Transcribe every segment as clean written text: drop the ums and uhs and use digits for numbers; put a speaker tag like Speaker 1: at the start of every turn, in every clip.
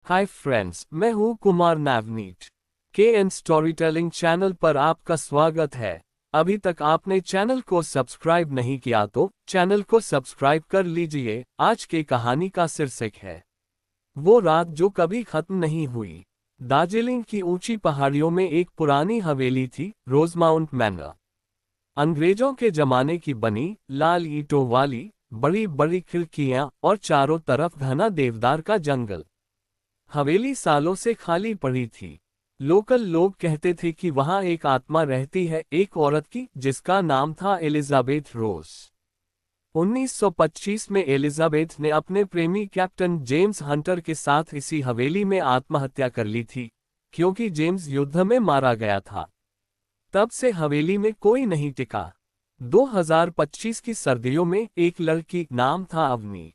Speaker 1: Hi friends, मैं हूं कुमार नवनीत। के एन स्टोरी टेलिंग चैनल पर आपका स्वागत है। अभी तक आपने चैनल को सब्सक्राइब नहीं किया तो चैनल को सब्सक्राइब कर लीजिए। आज की कहानी का शीर्षक है वो रात जो कभी खत्म नहीं हुई। दार्जिलिंग की ऊंची पहाड़ियों में एक पुरानी हवेली थी, रोजमाउंट मैनर। अंग्रेजों के जमाने की बनी, लाल ईंटों वाली, बड़ी बड़ी खिड़कियां और चारों तरफ घना देवदार का जंगल। हवेली सालों से खाली पड़ी थी। लोकल लोग कहते थे कि वहां एक आत्मा रहती है, एक औरत की जिसका नाम था एलिजाबेथ रोज। 1925 में एलिजाबेथ ने अपने प्रेमी कैप्टन जेम्स हंटर के साथ इसी हवेली में आत्महत्या कर ली थी, क्योंकि जेम्स युद्ध में मारा गया था। तब से हवेली में कोई नहीं टिका। 2025 की सर्दियों में एक लड़की, नाम था अवनी,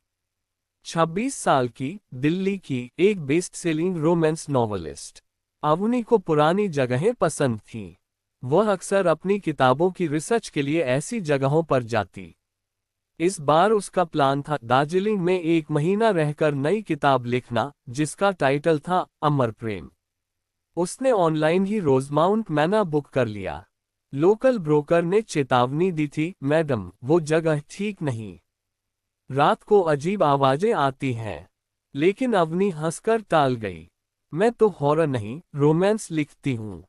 Speaker 1: 26 साल की, दिल्ली की एक best selling romance novelist. Avni को पुरानी जगहें पसंद थीं। वह अक्सर अपनी किताबों की रिसर्च के लिए ऐसी जगहों पर जाती। इस बार उसका प्लान था दार्जिलिंग में एक महीना रहकर नई किताब लिखना, जिसका टाइटल था अमर प्रेम। उसने ऑनलाइन ही रोजमाउंट मैनर बुक कर लिया। लोकल ब्रोकर ने चेतावनी दी थी, मैडम, वो जगह ठीक नहीं। रात को अजीब आवाजें आती हैं। लेकिन अवनी हंसकर टाल गई। मैं तो हॉरर नहीं, रोमांस लिखती हूँ।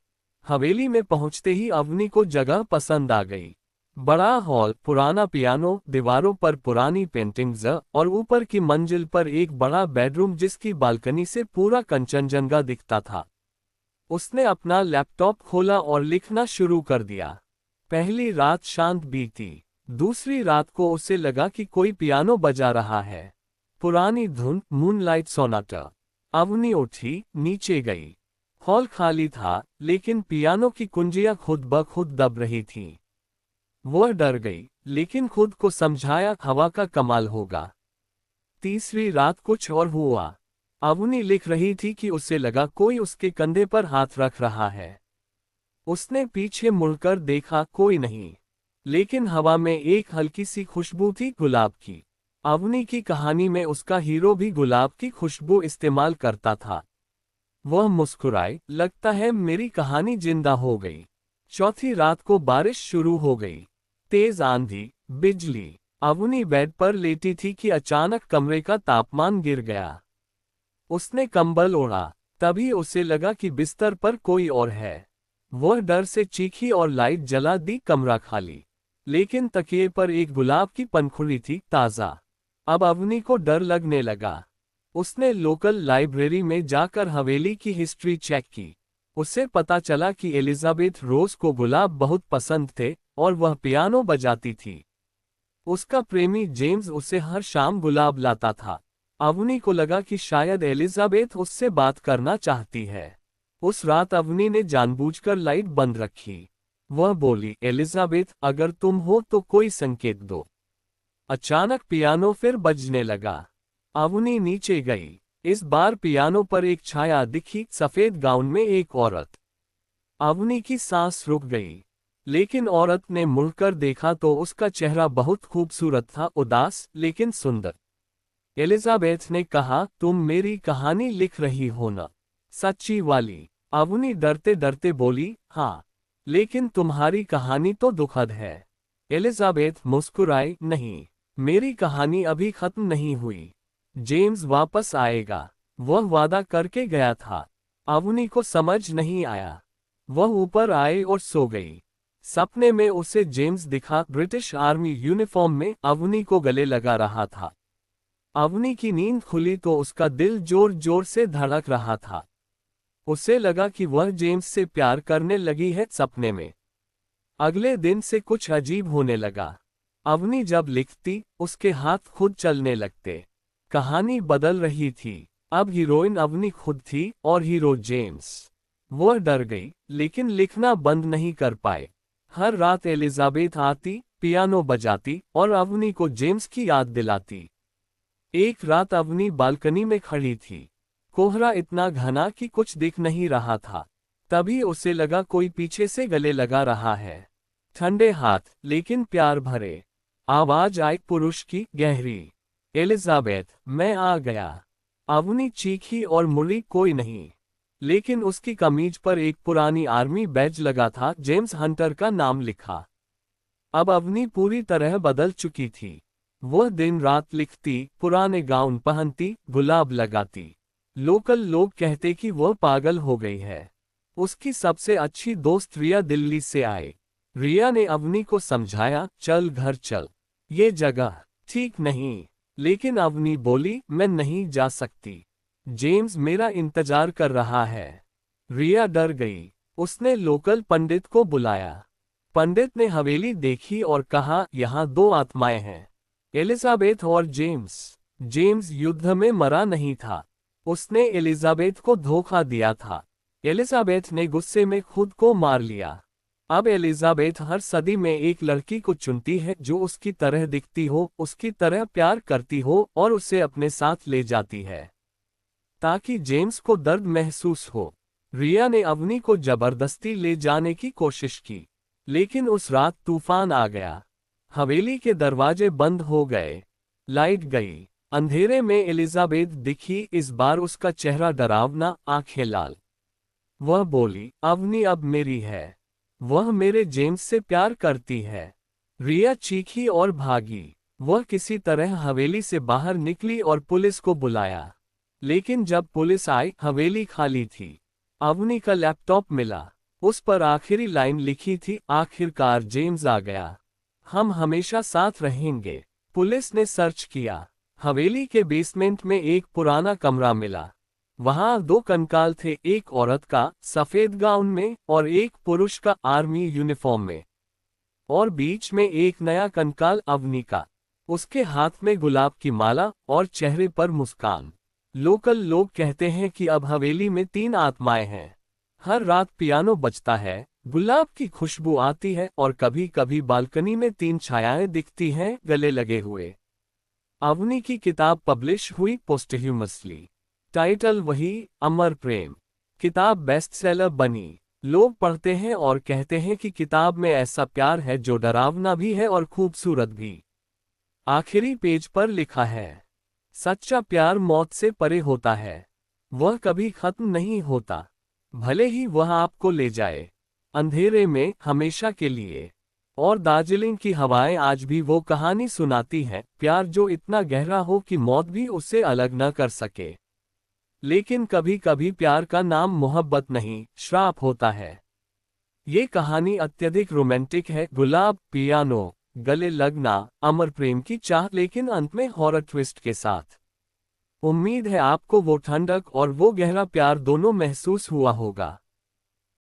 Speaker 1: हवेली में पहुंचते ही अवनी को जगह पसंद आ गई। बड़ा हॉल, पुराना पियानो, दीवारों पर पुरानी पेंटिंग्स और ऊपर की मंजिल पर एक बड़ा बेडरूम जिसकी बालकनी से पूरा कंचनजंगा दिखता था। उसने अपना लैपटॉप खोला और लिखना शुरू कर दिया। पहली रात शांत बीती। दूसरी रात को उसे लगा कि कोई पियानो बजा रहा है। पुरानी धुन, मूनलाइट सोनाटा। अवनी उठी, नीचे गई। हॉल खाली था, लेकिन पियानो की कुंजियां खुद ब खुद दब रही थीं। वह डर गई, लेकिन खुद को समझाया हवा का कमाल होगा। तीसरी रात कुछ और हुआ। अवनी लिख रही थी कि उसे लगा कोई उसके कंधे पर हाथ रख रहा है। उसने पीछे मुड़कर देखा, कोई नहीं। लेकिन हवा में एक हल्की सी खुशबू थी, गुलाब की। अवनी की कहानी में उसका हीरो भी गुलाब की खुशबू इस्तेमाल करता था। वह मुस्कुराई, लगता है मेरी कहानी जिंदा हो गई। चौथी रात को बारिश शुरू हो गई। तेज आंधी, बिजली। अवनी बेड पर लेटी थी कि अचानक कमरे का तापमान गिर गया। उसने कंबल ओढ़ा। तभी उसे लगा कि बिस्तर पर कोई और है। वह डर से चीखी और लाइट जला दी, कमरा खाली। लेकिन तकिए पर एक गुलाब की पंखुड़ी थी, ताज़ा। अब अवनी को डर लगने लगा। उसने लोकल लाइब्रेरी में जाकर हवेली की हिस्ट्री चेक की। उसे पता चला कि एलिजाबेथ रोज को गुलाब बहुत पसंद थे और वह पियानो बजाती थी। उसका प्रेमी जेम्स उसे हर शाम गुलाब लाता था। अवनी को लगा कि शायद एलिजाबेथ उससे बात करना चाहती है। उस रात अवनी ने जानबूझकर लाइट बंद रखी। वह बोली, एलिजाबेथ, अगर तुम हो तो कोई संकेत दो। अचानक पियानो फिर बजने लगा। अवनी नीचे गई। इस बार पियानो पर एक छाया दिखी, सफेद गाउन में एक औरत। अवनी की सांस रुक गई। लेकिन औरत ने मुड़कर देखा तो उसका चेहरा बहुत खूबसूरत था, उदास लेकिन सुंदर। एलिजाबेथ ने कहा, तुम मेरी कहानी लिख रही हो ना? सच्ची वाली? अवनी डरते डरते बोली, हाँ। लेकिन तुम्हारी कहानी तो दुखद है। एलिजाबेथ मुस्कुराई, नहीं, मेरी कहानी अभी खत्म नहीं हुई। जेम्स वापस आएगा। वह वादा करके गया था। अवनी को समझ नहीं आया। वह ऊपर आए और सो गई। सपने में उसे जेम्स दिखा, ब्रिटिश आर्मी यूनिफॉर्म में, अवनी को गले लगा रहा था। अवनी की नींद खुली तो उसका दिल जोर जोर से धड़क रहा था। उसे लगा कि वह जेम्स से प्यार करने लगी है सपने में। अगले दिन से कुछ अजीब होने लगा। अवनी जब लिखती, उसके हाथ खुद चलने लगते। कहानी बदल रही थी। अब हीरोइन अवनी खुद थी और हीरो जेम्स। वह डर गई, लेकिन लिखना बंद नहीं कर पाए। हर रात एलिजाबेथ आती, पियानो बजाती और अवनी को जेम्स की याद दिलाती। एक रात अवनी बालकनी में खड़ी थी। कोहरा इतना घना कि कुछ दिख नहीं रहा था। तभी उसे लगा कोई पीछे से गले लगा रहा है। ठंडे हाथ, लेकिन प्यार भरे। आवाज आई पुरुष की, गहरी। एलिजाबेथ, मैं आ गया। अवनी चीखी और मुड़ी, कोई नहीं। लेकिन उसकी कमीज पर एक पुरानी आर्मी बैज लगा था, जेम्स हंटर का नाम लिखा। अब अवनी पूरी तरह बदल चुकी थी। वह दिन रात लिखती, पुराने गाउन पहनती, गुलाब लगाती। लोकल लोग कहते कि वह पागल हो गई है। उसकी सबसे अच्छी दोस्त रिया दिल्ली से आए। रिया ने अवनी को समझाया, चल घर चल, ये जगह ठीक नहीं। लेकिन अवनी बोली, मैं नहीं जा सकती, जेम्स मेरा इंतजार कर रहा है। रिया डर गई। उसने लोकल पंडित को बुलाया। पंडित ने हवेली देखी और कहा, यहाँ दो आत्माएं हैं, एलिजाबेथ और जेम्स। जेम्स युद्ध में मरा नहीं था, उसने एलिजाबेथ को धोखा दिया था। एलिजाबेथ ने गुस्से में खुद को मार लिया। अब एलिजाबेथ हर सदी में एक लड़की को चुनती है जो उसकी तरह दिखती हो, उसकी तरह प्यार करती हो और उसे अपने साथ ले जाती है ताकि जेम्स को दर्द महसूस हो। रिया ने अवनी को जबरदस्ती ले जाने की कोशिश की, लेकिन उस रात तूफान आ गया। हवेली के दरवाजे बंद हो गए, लाइट गई। अंधेरे में एलिजाबेथ दिखी, इस बार उसका चेहरा डरावना, आंखें लाल। वह बोली, अवनी अब मेरी है, वह मेरे जेम्स से प्यार करती है। रिया चीखी और भागी। वह किसी तरह हवेली से बाहर निकली और पुलिस को बुलाया। लेकिन जब पुलिस आई, हवेली खाली थी। अवनी का लैपटॉप मिला, उस पर आखिरी लाइन लिखी थी, आखिरकार जेम्स आ गया, हम हमेशा साथ रहेंगे। पुलिस ने सर्च किया। हवेली के बेसमेंट में एक पुराना कमरा मिला। वहां दो कंकाल थे, एक औरत का सफेद गाउन में और एक पुरुष का आर्मी यूनिफॉर्म में, और बीच में एक नया कंकाल अवनी का। उसके हाथ में गुलाब की माला और चेहरे पर मुस्कान। लोकल लोग कहते हैं कि अब हवेली में 3 आत्माएं हैं। हर रात पियानो बजता है, गुलाब की खुशबू आती है और कभी कभी बालकनी में 3 छायाएं दिखती हैं, गले लगे हुए। अवनी की किताब पब्लिश हुई पोस्टह्यूमसली। टाइटल वही, अमर प्रेम। किताब बेस्टसेलर बनी। लोग पढ़ते हैं और कहते हैं कि किताब में ऐसा प्यार है जो डरावना भी है और खूबसूरत भी। आखिरी पेज पर लिखा है, सच्चा प्यार मौत से परे होता है, वह कभी खत्म नहीं होता, भले ही वह आपको ले जाए अंधेरे में हमेशा के लिए। और दार्जिलिंग की हवाएं आज भी वो कहानी सुनाती हैं, प्यार जो इतना गहरा हो कि मौत भी उससे अलग न कर सके। लेकिन कभी कभी प्यार का नाम मोहब्बत नहीं, श्राप होता है। ये कहानी अत्यधिक रोमांटिक है, गुलाब, पियानो, गले लगना, अमर प्रेम की चाह, लेकिन अंत में हॉरर ट्विस्ट के साथ। उम्मीद है आपको वो ठंडक और वो गहरा प्यार दोनों महसूस हुआ होगा।